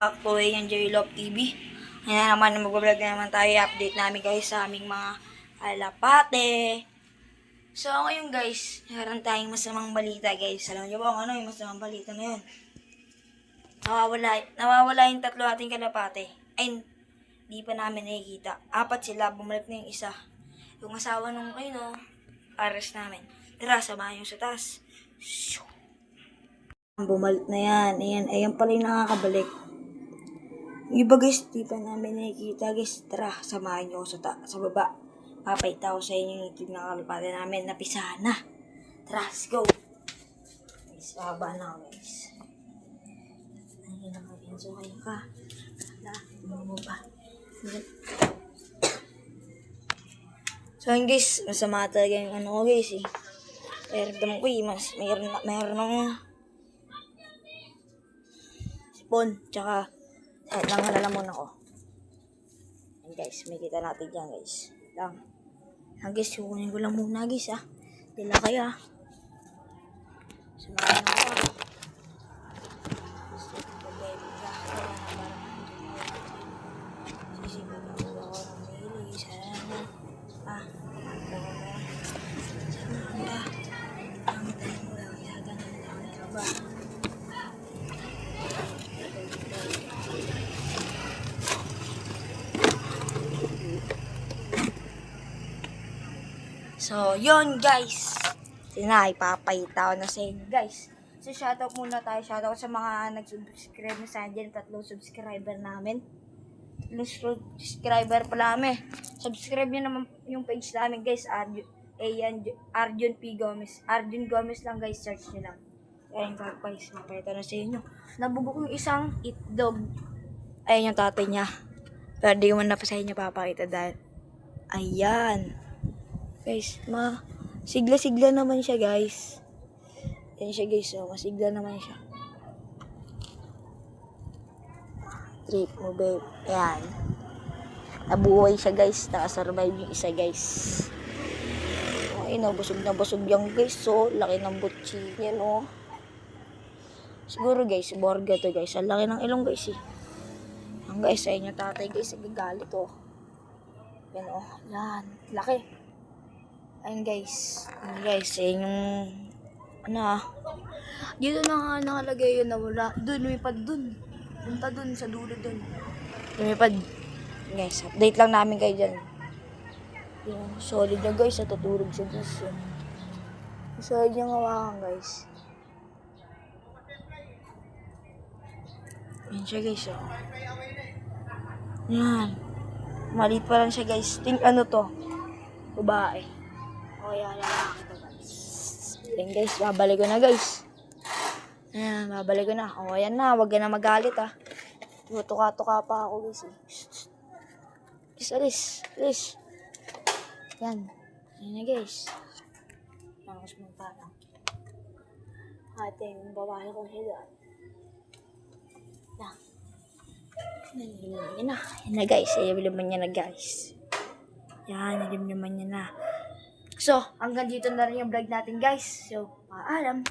Ako yung J-Love TV. Ngayon naman mag-vlog na naman tayo. Update namin guys sa aming mga alapate. So ngayon guys, meron tayong masamang balita guys. Alam niyo ba kung ano yung masamang balita na yun? Nawawala yung tatlo ating kalapate. Ay, di pa namin nakikita. 4 sila, bumalik na yung isa. Yung asawa nung ares namin. Tara, samahan yung sa taas. Bumalik na yan. Ayan pala yung nakakabalik. Yung iba guys, di pa namin nakikita guys. Tara, samahan nyo sa baba. Papayta ko sa inyo yung itig na kalapate namin. Napisahan na. Tara, let's go. Guys, baba na ako guys. Ayun na ka, Enzo, kayo ka. Tara, bumaba. So yun guys, masama talaga yung ano ko guys eh. Meron ko mayroon ng sipon, tsaka nangalalaman ako. Yan guys, may kita natin dyan guys. Lang guys, kukunin ko lang muna guys ah. Dila kayo ah. Samahan ako ah. So, yun guys. Papayita ko na sa inyo guys. So, shoutout muna tayo. Shoutout sa mga nag-subscribe na sa akin. 3 subscriber namin. 3 subscriber pala kami. Subscribe nyo naman yung page namin guys. Arjun P. Gomez. Arjun Gomez lang guys. Search nyo lang. Ayan guys. Papayita na sa inyo. Nabubok yung isang itlog. Ayan yung tatay niya. Pero di ko man na pa sa inyo papakita dahil. Ayan. Guys, sigla-sigla naman siya guys. Yan siya guys, so masigla naman siya. Trip mo babe. Yan. Nabuhay siya guys, nakasurvive yung isa guys. Ay, nabusog yan guys. So, laki ng butchi niya no. Siguro guys, borga to guys. Ang laki ng ilong guys eh. Ang guys, sa inyo tatay guys, nagagalit oh. Yan oh, yan. Laki. Ayun guys, yung dito na nga nakalagay yun na wala. Doon, lumipad doon. Punta doon, sa dulo doon. Lumipad. Guys, update lang namin kayo dyan. Yan, solid na guys, natutulog siya guys. Solid yung hawakan guys. Yan siya guys, oh. Yan. Maliit pa lang siya guys. Think ano to? Babae. O yan, lalaki to guys. Yan guys, babalik ko na guys. Ayan, babalik ko na. O yan na, wag na magalit ah. Tuka-tuka pa ako guys eh. Alis. Yan. Yan na guys. Nangos mong parang. Ating babae kong higaan. Yan. Yan na. Yan na guys. Naman niya na guys. Yan, naman niya na. So, hanggang dito na rin yung vlog natin guys. So, paalam.